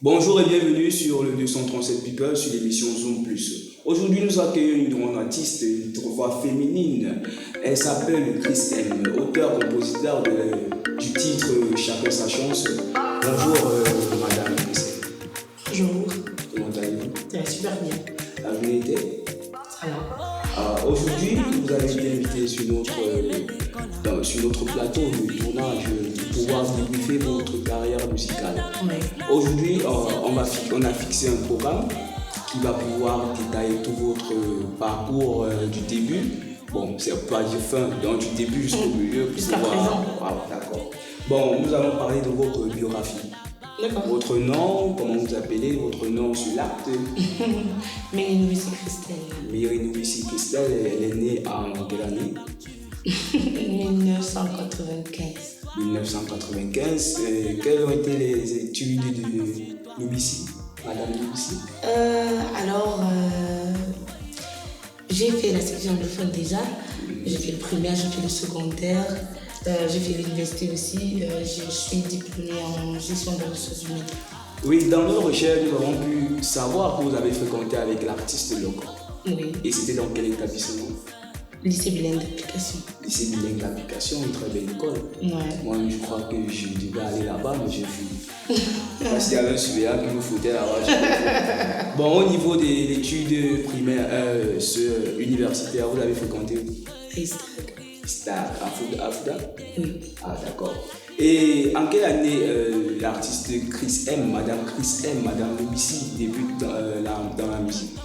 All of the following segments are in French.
Bonjour et bienvenue sur le 237 People sur l'émission Zoom Plus. Aujourd'hui, nous accueillons une grande artiste, une voix féminine. Elle s'appelle Christelle, auteure-compositeur du titre Chacun sa chance. Bonjour, Madame Christelle. Bonjour. Comment allez-vous? Ça va super bien. La journée était? Très bien. Aujourd'hui, vous avez été invité sur notre plateau de tournage pour pouvoir débriefer votre carrière musicale. Oui. Aujourd'hui, on a fixé un programme qui va pouvoir détailler tout votre parcours du début. Bon, c'est pas du fin, donc du début jusqu'au milieu. Jusqu'à présent. Ah, d'accord. Bon, nous allons parler de votre biographie. D'accord. Votre nom, comment vous appelez, votre nom sur l'acte. Mélanie Christelle. Mélanie Christelle, elle est née en quelle année? 1995. 1995. Quelles ont été les études de Novici, Madame Novici? J'ai fait la section anglophone déjà. J'ai fait le primaire, j'ai fait le secondaire. J'ai fait l'université aussi. Je suis diplômée en gestion des ressources humaines. Oui, dans nos recherches, nous avons pu savoir que vous avez fréquenté avec l'artiste local. Oui. Et c'était dans quel établissement? Lycée bilingue d'application. Lycée bilingue d'application, une très belle école. Ouais. Moi, je crois que je devais aller là-bas, mais j'ai fui. Parce qu'il y avait un surveillant qui nous foutait là-bas. Bon, au niveau des études primaires, universitaires, vous avez fréquenté où? Stade, à Fouda? Oui. Ah, d'accord. Et en quelle année l'artiste Chris M, Madame Novici, débute dans la musique?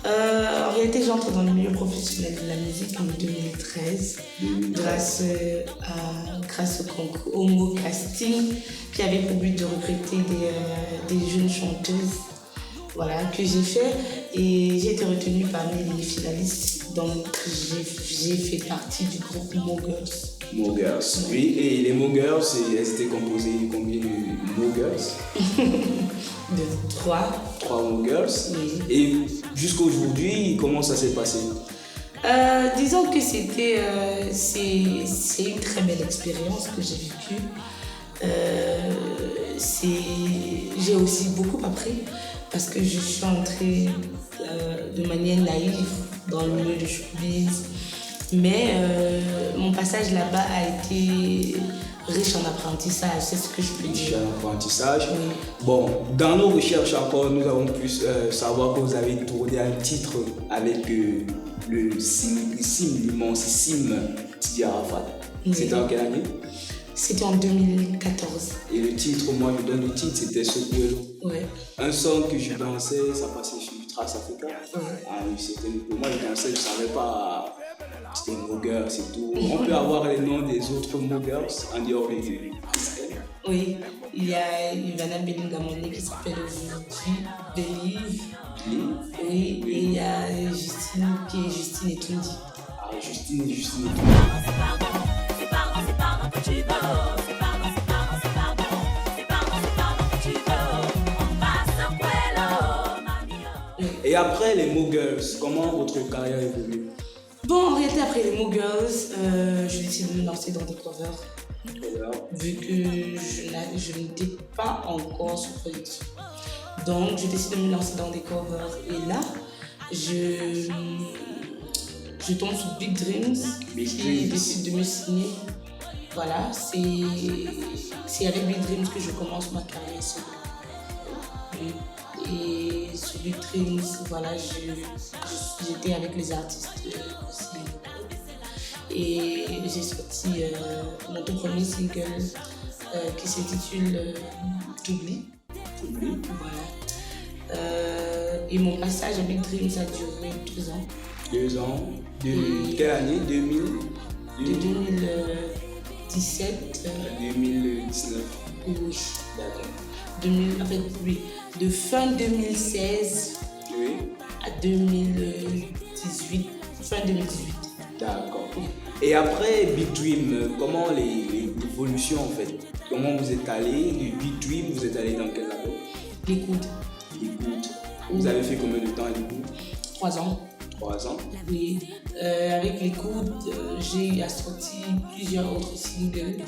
En réalité, j'entre dans le milieu professionnel de la musique en 2013 grâce au concours Homo Casting qui avait pour but de recruter des jeunes chanteuses, voilà, que j'ai fait et j'ai été retenue parmi les finalistes, donc j'ai fait partie du groupe Mo Girls. Mo Girls, oui, et les Mo Girls, elles étaient composées de combien de Mo Girls? De 3. 3 Mo Girls. Oui. Et jusqu'à aujourd'hui, comment ça s'est passé? Disons que c'est une très belle expérience que j'ai vécue. J'ai aussi beaucoup appris parce que je suis entrée de manière naïve dans le milieu du showbiz. Mais mon passage là-bas a été riche en apprentissage, c'est ce que je peux dire. Riche en apprentissage. Oui. Bon, dans nos recherches encore, nous avons pu savoir que vous avez tourné un titre avec le célébrissime, l'immensissime Tidiane Arafat. Oui. C'était en quelle année? C'était en 2014. Et le titre, moi je donne le titre, c'était Secouez-le. Oui. Un son que je dansais, ça passait sur Trace Africa. Oui. Ah oui, c'était pour moi, je dansais, je ne savais pas. C'était Mo Girls et tout. On peut avoir les noms des autres Mo Girls en dehors des Christelle. Oui, il y a Ivana Belingamoni qui s'appelle aujourd'hui Believe. Oui, et il y a Justine qui est Justine Etundi. Ah, Justine Etundi. Et après les Mo Girls, comment votre carrière évolue? Bon, en réalité, après les Mo Girls, je décide de me lancer dans des covers. Vu que je n'étais pas encore sur production. Donc, je décide de me lancer dans des covers. Et là, je tombe sur Big Dreams qui décide de me signer. Voilà, c'est avec Big Dreams que je commence ma carrière solo. Et sur Big Dreams, voilà, j'étais avec les artistes aussi. Et j'ai sorti mon tout premier single qui s'intitule T'oublie. Voilà. Et mon passage avec Dreams a duré 2 ans. 2 ans. De quelle année? 2000? De 2017 2019. Oui. D'accord. De fin 2016 oui. à 2018. Fin 2018. D'accord. Et après Big Dream, comment l'évolution en fait? Comment vous êtes allé du Big Dream, vous êtes allé dans quel label? L'écoute. Vous avez fait combien de temps à l'écoute? 3 ans. 3 ans? Oui. Avec l'écoute, j'ai assorti plusieurs autres singles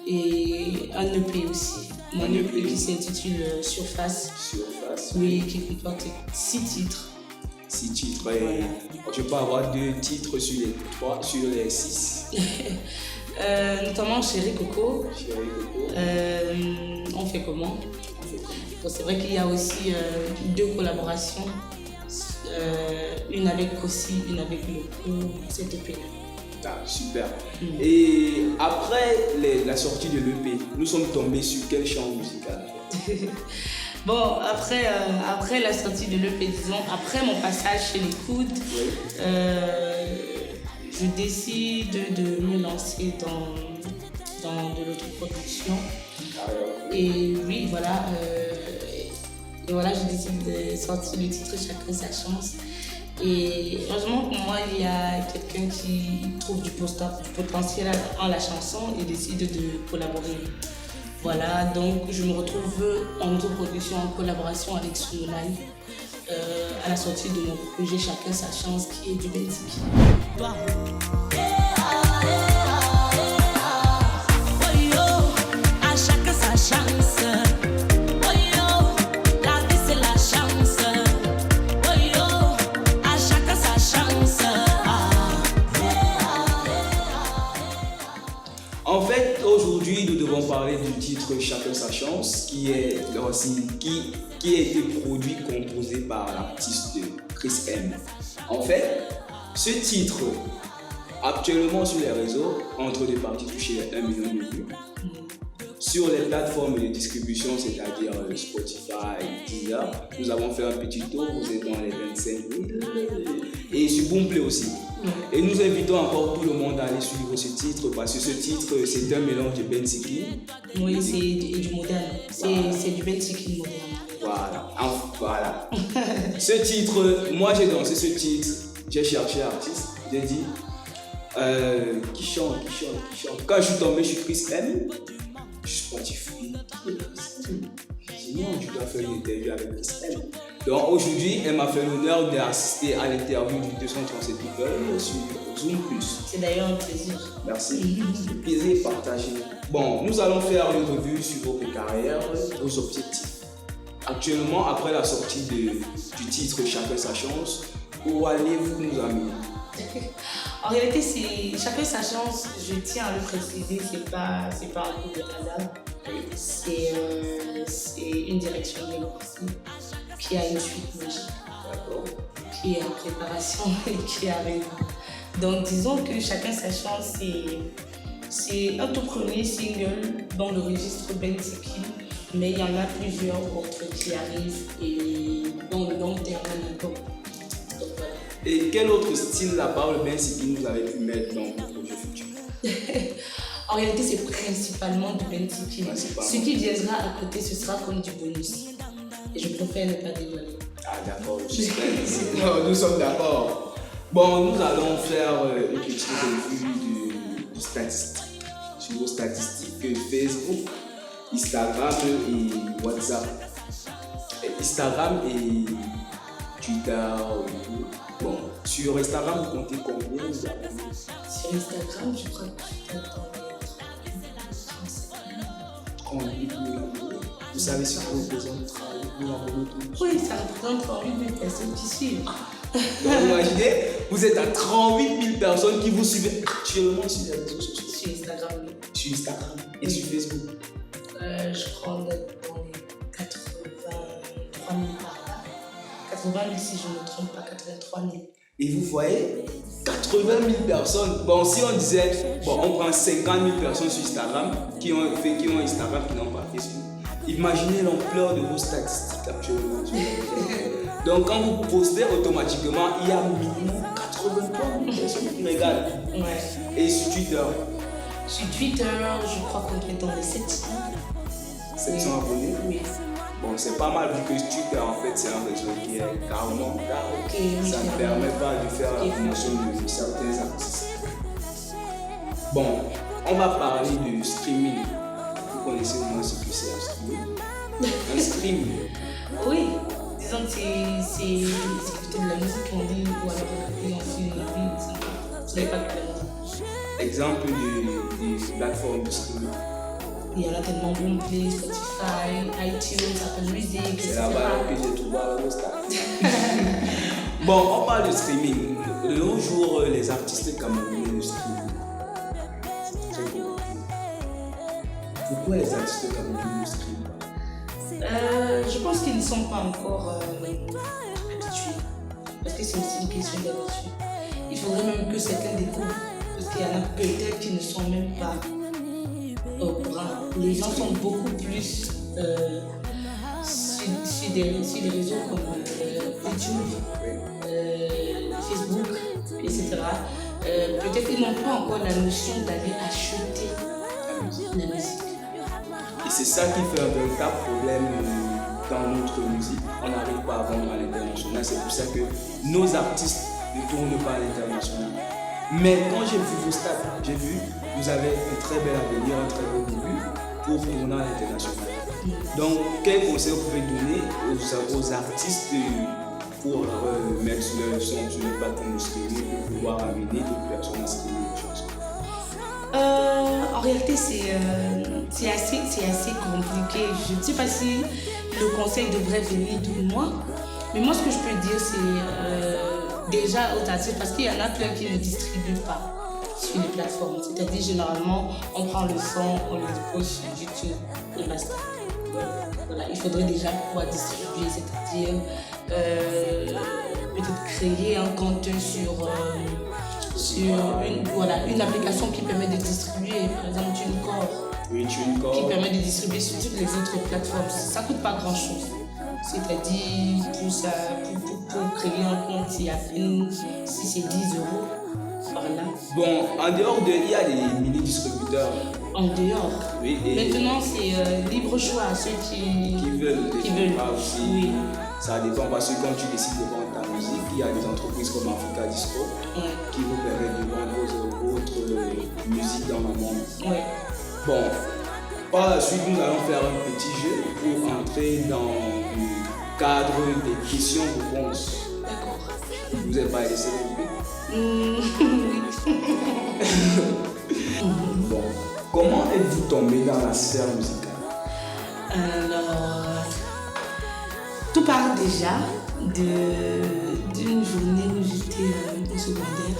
et un EP aussi. Mon EP qui s'intitule Surface. Surface. Oui, qui comporte 6 titres. 6 titres. Et je peux avoir 2 titres sur les 6. Notamment Chéri Coco. Chéri Coco. On fait comment? Bon, c'est vrai qu'il y a aussi 2 collaborations. Une avec Kossi, une avec Loco, cette EP. Ah, super. Et après la sortie de l'EP, nous sommes tombés sur quel champ musical? Bon, après la sortie de l'EP, disons, après mon passage chez les Coudes, Oui. je décide de me lancer dans de l'autoproduction. Et oui, voilà. Et voilà, je décide de sortir le titre Chacun sa chance. Et heureusement pour moi, il y a quelqu'un qui trouve du potentiel en la chanson et décide de collaborer. Voilà, donc je me retrouve en autoproduction, en collaboration avec Sunolai à la sortie de mon projet Chacun sa chance qui est du Bentiki. En fait, aujourd'hui, nous devons parler du titre Chacun sa chance, qui a été produit, composé par l'artiste Chris M. En fait, ce titre, actuellement sur les réseaux, entre des parties touchées 1 million de vues. Sur les plateformes de distribution, c'est-à-dire Spotify, Deezer, nous avons fait un petit tour, vous êtes dans les 25 000. Et sur Boomplay aussi. Et nous invitons encore tout le monde à aller suivre ce titre, parce que ce titre, c'est un mélange de Bentiki. Oui, c'est du moderne. C'est du Bentiki moderne. Voilà. Ce titre, moi j'ai dansé ce titre, j'ai cherché artiste, j'ai dit, qui chante. Quand je suis tombé sur Chris M, Spotify, sinon tu dois faire une interview avec Chris M. Donc aujourd'hui, elle m'a fait l'honneur d'assister à l'interview du 237 People sur Zoom+. C'est d'ailleurs un plaisir. Merci. Le plaisir est partagé. Bon, nous allons faire une revue sur votre carrière, vos objectifs. Actuellement, après la sortie du titre Chacun sa chance, où allez-vous nous amener? En réalité, c'est Chacun sa chance, je tiens à le préciser, c'est pas un coup de hasard. C'est une direction de l'entreprise qui a une suite logique, qui est en préparation et qui arrive. Donc disons que Chacun sa chance, c'est un tout premier single dans le registre Bentiki, mais il y en a plusieurs autres qui arrivent et dans le long terme d'album. Et quel autre style, à part le Bentiki, vous avez pu mettre dans vos projets futurs? En réalité, c'est principalement du Bentiki. Ce qui viendra à côté, ce sera comme du bonus. Et je préfère ne pas dévoiler. Ah d'accord, non, nous sommes d'accord. Bon, nous allons faire une petite revue de statistiques. Sur vos statistiques Facebook, Instagram et WhatsApp. Instagram et Twitter. Bon, sur Instagram, vous comptez combien vous avez? Sur Instagram, je crois que je t'attends 38 000 abonnés. Vous savez ce que représente 38 000 abonnés tous? Oui, ça représente 38 000 personnes qui suivent. Donc imaginez, vous êtes à 38 000 personnes qui vous suivent actuellement sur les réseaux sociaux. Sur Instagram, oui. Sur Instagram et sur Facebook. Je crois qu'on est dans les 83 000 par là. 80 000 si je ne me trompe pas, 83 000. Et vous voyez, 80 000 personnes. Bon, si on disait, bon, on prend 50 000 personnes sur Instagram qui ont Instagram, qui n'ont pas Facebook. Imaginez l'ampleur de vos statistiques actuellement. Donc, quand vous postez automatiquement, il y a minimum 83 000 personnes qui regardent. Ouais. Et sur Twitter? Sur Twitter, je crois qu'on est dans les 700. 700 abonnés? Oui. Bon, c'est pas mal vu que Twitter, en fait, c'est un réseau qui est carrément carré. Okay, ça ne permet pas de faire la promotion de certains artistes. Bon, on va parler de streaming. Vous connaissez au moins ce que c'est un streaming? Un stream. Oui, disons que c'est écouter de la musique en ligne ou alors écouter en film en ligne. Ce n'est pas de la musique. Exemple de plateforme de streaming. Il y en a tellement, Boomplay, Spotify, iTunes, Apple Music, etc. C'est là-bas que j'ai trouvé à l'Eurostar. Bon, on parle de streaming. De nos jours, les artistes camerounais ne streament. C'est très compliqué. Pourquoi les artistes camerounais ne streament pas? Je pense qu'ils ne sont pas encore habitués. Parce que c'est aussi une question d'habitude. Il faudrait même que certains découvrent. Parce qu'il y en a peut-être qui ne sont même pas au courant. Les gens sont beaucoup plus sur des réseaux comme YouTube, Facebook, etc. Peut-être qu'ils n'ont pas encore la notion d'aller acheter la musique. Et c'est ça qui fait un véritable problème dans notre musique. On n'arrive pas à vendre à l'international. C'est pour ça que nos artistes ne tournent pas à l'international. Mais quand j'ai vu vos stats, j'ai vu que vous avez un très bel avenir, un très beau début pour tourner à l'international. Donc, quel conseil vous pouvez donner aux artistes pour mettre leur son sur les plateformes de streaming pour pouvoir amener d'autres personnes à streamer des choses? En réalité, c'est assez compliqué. Je ne sais pas si le conseil devrait venir de moi, mais moi, ce que je peux dire, c'est déjà aux artistes, parce qu'il y en a plein qui ne distribuent pas sur les plateformes. C'est-à-dire, généralement, on prend le son, on le dépose sur YouTube et basta. Voilà, il faudrait déjà pouvoir distribuer, c'est-à-dire peut-être créer un compte sur une application qui permet de distribuer, par exemple TuneCore, qui permet de distribuer sur toutes les autres plateformes. Ça ne coûte pas grand-chose. C'est-à-dire, pour créer un compte, il y a si c'est 10 euros. Voilà. Bon, en dehors il y a des mini-distributeurs. En dehors. Oui, maintenant, c'est libre choix à ceux qui veulent. Pas aussi. Oui. Ça dépend parce que quand tu décides de vendre ta musique, il y a des entreprises comme Africa Disco qui vous permettent de vendre votre musique dans le monde. Ouais. Bon, par la suite, nous allons faire un petit jeu pour entrer dans le cadre des questions-réponses. D'accord. Vous n'êtes pas laissé Bon, comment êtes-vous tombé dans la sphère musicale? Alors, tout part déjà d'une journée où j'étais au secondaire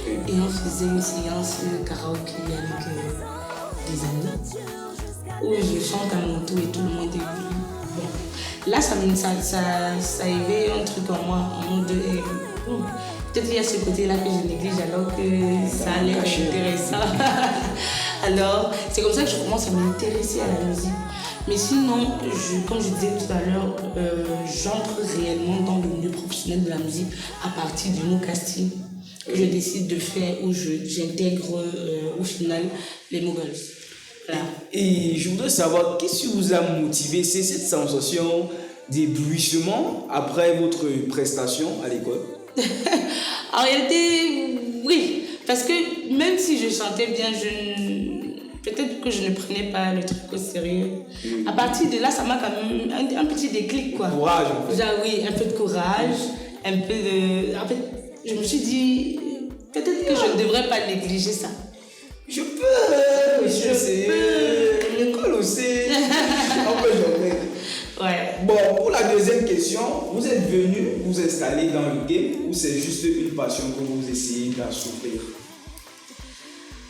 et on faisait une séance karaoké avec des amis où je chante à mon tour et tout le monde est venu. Bon, là, ça éveille un truc en moi, en mode peut-être qu'il y a ce côté-là que je néglige alors que ça a l'air intéressant. Alors, c'est comme ça que je commence à m'intéresser à la musique. Mais sinon, comme je disais tout à l'heure, j'entre réellement dans le milieu professionnel de la musique à partir du mot casting que je décide de faire, où j'intègre au final les Moguls. Voilà. Et je voudrais savoir, qu'est-ce qui vous a motivé? C'est cette sensation d'éblouissement après votre prestation à l'école? En réalité, oui. Parce que même si je chantais bien, peut-être que je ne prenais pas le truc au sérieux. À partir de là, ça m'a quand même un petit déclic, quoi. Courage, en fait. Genre, oui, un peu de courage, un peu de... En fait, je me suis dit, peut-être que je ne devrais pas négliger ça. Je peux, l'école aussi. On peut jouer. Ouais. Bon, pour la deuxième question, vous êtes venu vous installer dans le game ou c'est juste une passion que vous essayez d'assouvir?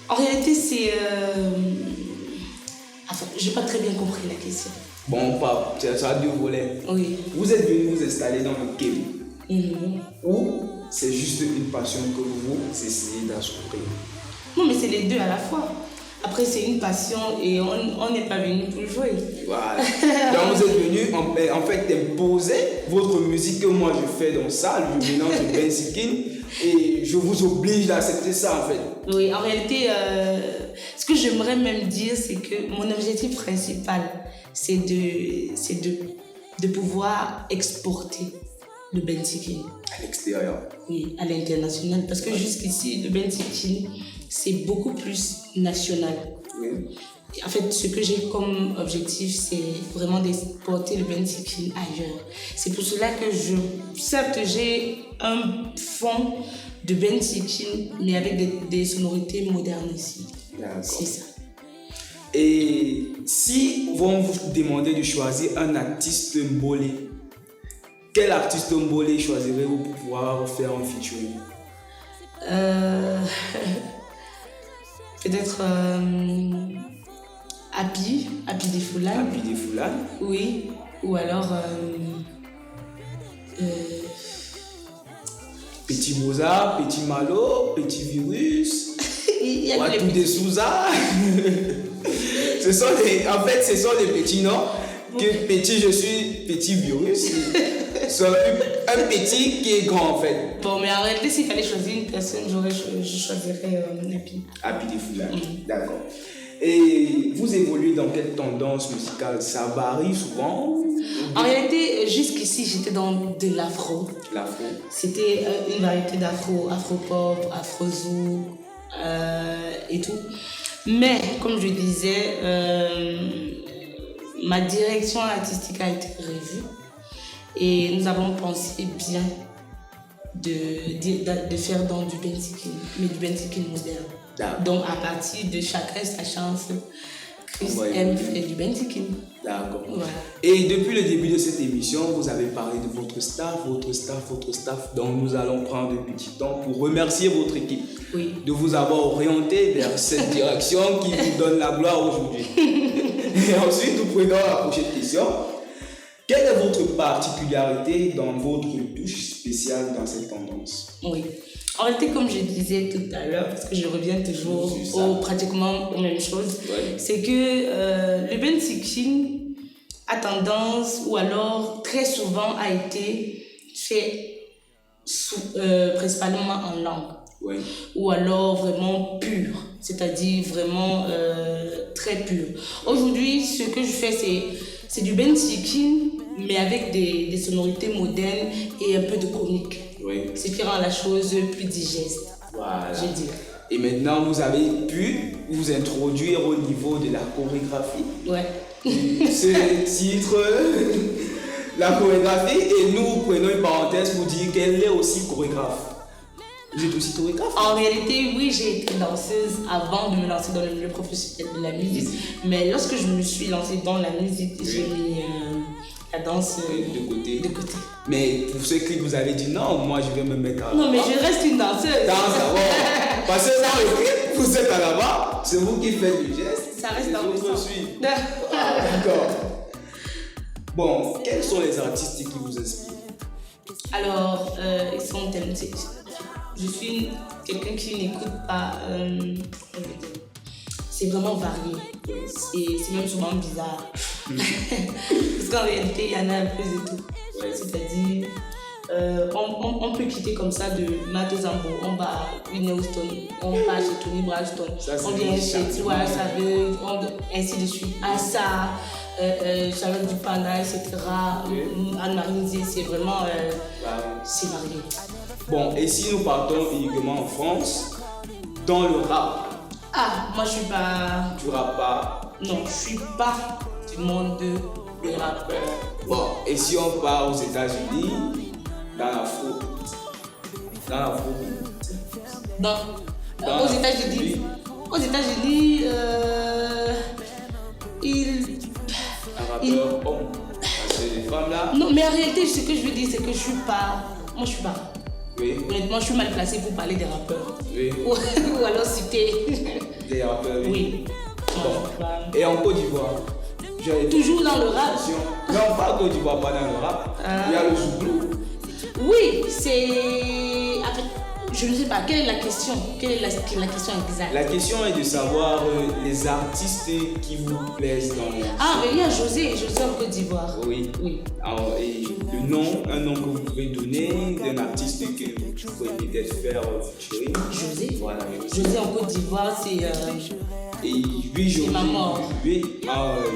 En réalité, c'est... Enfin, je n'ai pas très bien compris la question. Bon, ça a deux volets. Oui. Vous êtes venu vous installer dans le game ou c'est juste une passion que vous essayez d'assouvir? Non, mais c'est les deux à la fois. Après, c'est une passion et on n'est pas venu pour jouer. Voilà. Donc, vous êtes venu en fait imposer votre musique que moi je fais dans ça, le mélange de Benzikin, et je vous oblige d'accepter ça en fait. Oui, en réalité, ce que j'aimerais même dire, c'est que mon objectif principal, c'est de pouvoir exporter le Benzikin. À l'extérieur. Oui, à l'international. Parce que jusqu'ici, le Benzikin, c'est beaucoup plus national. Oui. En fait, ce que j'ai comme objectif, c'est vraiment d'exporter le Benzikin ailleurs. C'est pour cela que certes, j'ai un fond de Benzikin, mais avec des sonorités modernes ici. D'accord. C'est ça. Et si on vous demandait de choisir un artiste mbolé, quel artiste mbolé choisirez-vous pour pouvoir faire un featuring? Peut-être Happy des Foulanes. Happy des Foulanes. Oui. Ou alors Petit Mozart, Petit Malo, Petit Virus, il y a Watou de Souza. Ce sont les petits noms. Que petit je suis, petit virus. C'est un petit qui est grand en fait. Bon, mais en réalité, s'il fallait choisir une personne, je choisirais Happy. Happy des Foulanes, d'accord. Et vous évoluez dans quelle tendance musicale? Ça varie souvent? En réalité, jusqu'ici, j'étais dans de l'afro. L'afro. C'était une variété d'afro, afro-pop, afro-zouk et tout. Mais, comme je disais, ma direction artistique a été revue et nous avons pensé bien de faire dans du benzikin, mais du benzikin moderne. Donc à partir de chacun sa chance, Chris aime faire du benzikin. D'accord. Voilà. Et depuis le début de cette émission, vous avez parlé de votre staff. Donc nous allons prendre un petit temps pour remercier votre équipe de vous avoir orienté vers cette direction qui vous donne la gloire aujourd'hui. Et ensuite, nous prenons la prochaine question. Quelle est votre particularité dans votre touche spéciale dans cette tendance? Oui. En réalité, comme je disais tout à l'heure, parce que je reviens toujours pratiquement aux mêmes choses, c'est que le benzikin a tendance, ou alors très souvent a été fait principalement en langue. Ou alors vraiment pur, c'est-à-dire vraiment très pur. Aujourd'hui, ce que je fais, c'est du benzikin, mais avec des sonorités modernes et un peu de comique. Ce qui rend la chose plus digeste. Voilà. Je dis. Et maintenant, vous avez pu vous introduire au niveau de la chorégraphie. Ce titre, la chorégraphie, et nous prenons une parenthèse pour dire qu'elle est aussi chorégraphe. Vous êtes aussi chorégraphe? En réalité, oui, j'ai été danseuse avant de me lancer dans le milieu professionnel de la musique. Mais lorsque je me suis lancée dans la musique, j'ai mis la danse de côté. Mais pour ceux qui vous avez dit non, moi je vais me mettre à non, mais je reste une danseuse. Parce que dans le clip, vous êtes à l'avant, c'est vous qui faites du geste. Ça reste dans le sang. D'accord. Bon, quels sont les artistes qui vous inspirent? Alors, ils sont talentés. Je suis quelqu'un qui n'écoute pas. C'est vraiment varié. C'est même souvent bizarre. Parce qu'en réalité, il y en a un peu de tout. C'est-à-dire, on peut quitter comme ça de Mato Zambo, on va à Whitney Houston, on va chez Tony Braxton, on vient chez Tiwa Savage, ainsi de suite. Assa, Charlotte Dupana, etc. Anne-Marie, c'est vraiment c'est varié. Bon, et si nous partons uniquement en France, dans le rap? Moi je suis pas. Tu rappes pas? Non, je suis pas du monde des rappeurs. Bon, et si on part aux États-Unis, dans l'afro? Aux États-Unis. Aux États-Unis, un rappeur homme. Parce que les femmes là. Non, mais en réalité, ce que je veux dire, c'est que je suis pas. Moi, je suis pas. Honnêtement, je suis mal placée pour parler des rappeurs. Ou alors citer. Des rappeurs, oui. Bon. Et en Côte d'Ivoire? Toujours dans le rap. Non, pas Côte d'Ivoire, pas dans le rap. Il y a le Zouglou. Oui, c'est. En fait, je ne sais pas, quelle est la question? Quelle est la question exacte? La question est de savoir les artistes qui vous plaisent dans le... Mais il y a José en Côte d'Ivoire. Oui. Alors, et un nom que vous pouvez donner d'un artiste que vous pouvez peut-être faire featuring. José? Voilà, José en Côte d'Ivoire, c'est... Et oui, c'est ma mort. Oui,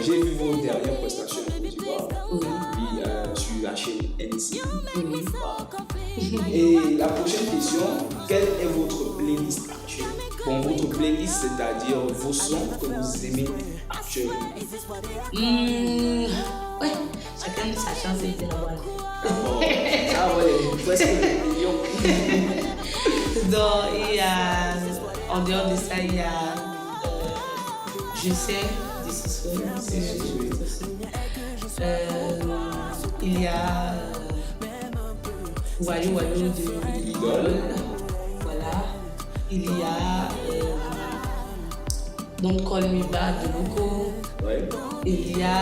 j'ai vu vos dernières prestations en Côte d'Ivoire. Sur la chaîne NC. Et la prochaine question, quelle est votre playlist actuelle? Bon, votre playlist, c'est-à-dire vos sons que vous aimez actuellement. Ouais, chacun sa chance et de la bonne. Presque le million. Donc, il y a, en dehors de ça, il y a Je sais, Il y a Wayo Wayo de Lidl. Voilà. Il y a Don't Call Me Bad de Loco. Ouais. Il y a.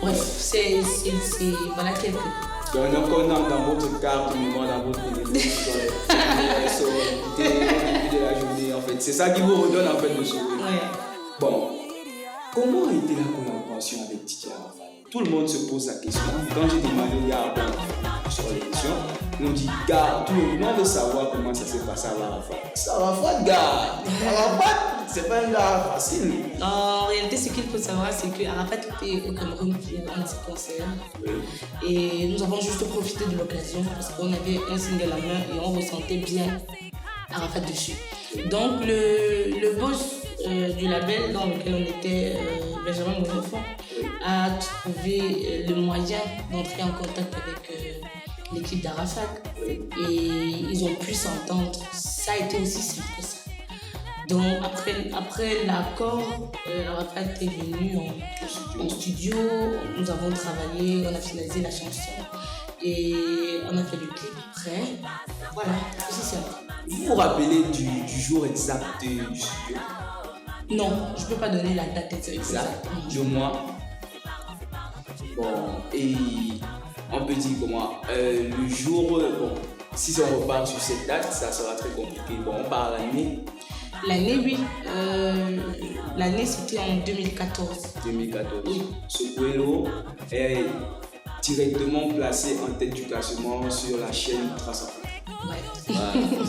Bref, c'est. Voilà quelques. Donc, on a dans votre carte, dans votre téléphone, sur les de la journée, en fait. C'est ça qui vous redonne, en fait, le sourire. Ouais. Bon, comment a été la collaboration avec Didier Arafat? Tout le monde se pose la question. Quand j'ai demandé à Arafat sur l'émission, ils m'ont dit, gars, tout le monde veut savoir comment ça s'est passé à Arafat. C'est Arafat, gars. Arafat, c'est pas un gars facile. En réalité, ce qu'il faut savoir, c'est qu'Arafat était au Cameroun pour un de ses concerts. Oui. Et nous avons juste profité de l'occasion parce qu'on avait un single à la main et on ressentait bien Arafat dessus. Donc, le boss du label dans lequel on était, Benjamin Monofon, a trouvé le moyen d'entrer en contact avec l'équipe d'Arafat et ils ont pu s'entendre. Ça a été aussi simple que ça. Donc après l'accord, Arafat est venu en studio, nous avons travaillé, on a finalisé la chanson et on a fait le clip après. Voilà, aussi simple. Vous vous rappelez du jour exact du studio? Non, je ne peux pas donner la date exacte. Du mois. Bon, et on peut dire comment le jour, bon, si on repart sur cette date, ça sera très compliqué. Bon, on part à l'année. L'année, oui. L'année, c'était en 2014. 2014. Oui. Sopuelo est directement placé en tête du classement sur la chaîne Trace. Ouais.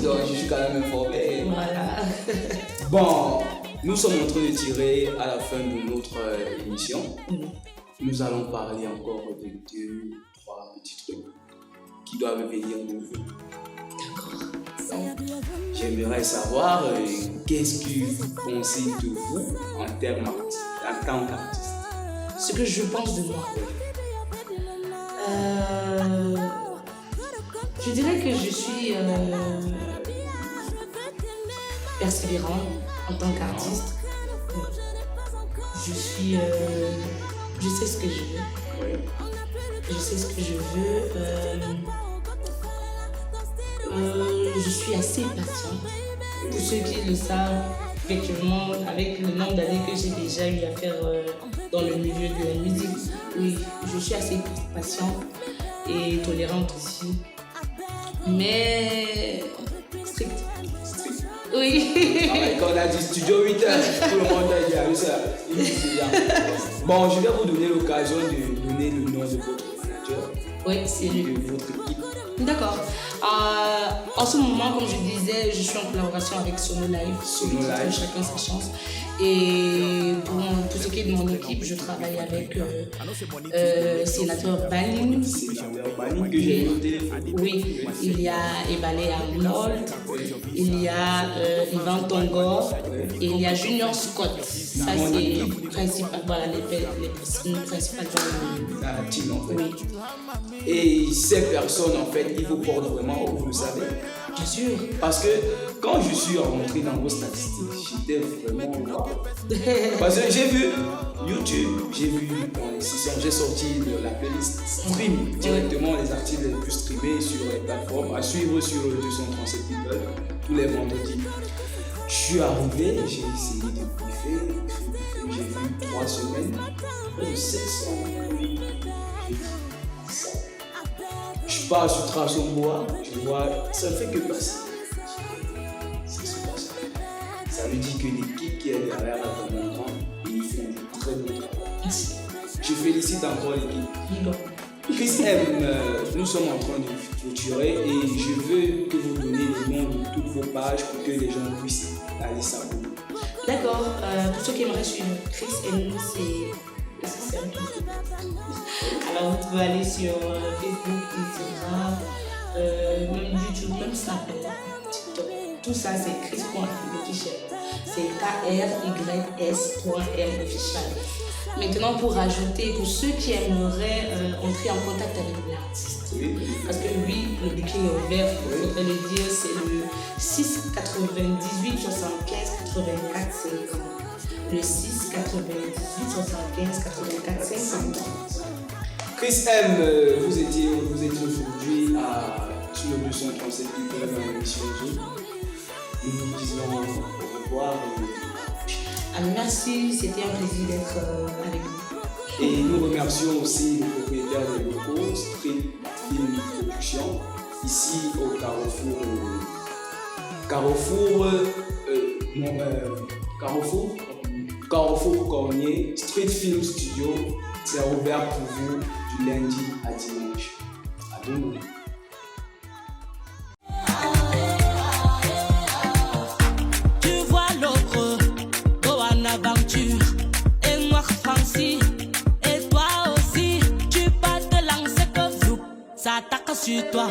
Donc, je suis quand même informé. Voilà. Bon, nous sommes en train de tirer à la fin de notre émission. Nous allons parler encore de 2 ou 3 petits trucs qui doivent venir de vous. D'accord. Donc, j'aimerais savoir qu'est-ce que vous pensez de vous en tant qu'artiste. Ce que je pense de moi. Je dirais que je suis persévérante en tant qu'artiste. Je suis. Je sais ce que je veux. Oui. Je sais ce que je veux. Je suis assez patiente. Pour ceux qui le savent, effectivement, avec le nombre d'années que j'ai déjà eu à faire dans le milieu de la musique, oui, je suis assez patiente et tolérante aussi. Mais strict. Oui. Quand on a dit studio 8 heures, tout le monde a dit ah, ça. Bon, je vais vous donner l'occasion de donner le nom de votre manager. Oui, c'est lui. De votre équipe. D'accord. En ce moment, comme je disais, je suis en collaboration avec Sono Live. Sono Live. Chacun sa chance. Et pour ce qui est de mon équipe, je travaille avec Sénateur Banin. Sénateur Banin que j'ai eu au téléphone. Oui, il y a Ebalé Arnold, il y a Ivan Tongor et il y a Junior Scott. Ça, c'est principal, voilà, les personnes principales dans La team en fait. Oui. Et ces personnes en fait, ils vous portent vraiment, vous le savez. Bien sûr. Parce que quand je suis rentré dans vos statistiques, j'étais vraiment wow. Parce que j'ai vu YouTube, j'ai vu dans les sessions, j'ai sorti la playlist stream directement les artistes les plus streamés sur les plateformes à suivre sur le 237 People tous les vendredis. Je suis arrivé, j'ai essayé de bouffer, j'ai vu 3 semaines, 700. Je pars sur Trasomboa, je vois, ça ne fait que passer. Ça veut dire que l'équipe qui est derrière la commandant, ils font du très bon travail. Je félicite encore l'équipe. Chris M, nous sommes en train de clôturer et je veux que vous donniez les noms de toutes vos pages pour que les gens puissent aller s'abonner. D'accord, pour ceux qui aimeraient suivre Chris M, c'est simple. Alors vous pouvez aller sur Facebook, Instagram, même YouTube, même Snapchat, TikTok. tout ça c'est Chris.official. C'est KRYS.M official. Maintenant, pour ajouter, pour ceux qui aimeraient entrer en contact avec l'artiste, parce que lui, le booking est ouvert, il faudrait le dire, c'est le 6 98 75 84 50. Le 6 98 75 84 50. Chris M, vous étiez aujourd'hui sur le 237 People dans l'émission Zoom. Nous vous disons au revoir. Merci, c'était un plaisir d'être avec vous. Et nous remercions aussi le propriétaire des locaux, Street Film Production, ici au Carrefour Cornier, Street Film Studio. C'est ouvert pour vous du lundi à dimanche. À demain. Tu vois l'autre, go en aventure, et moi Francie, et toi aussi, tu passes de lancer que vous, ça attaque sur toi.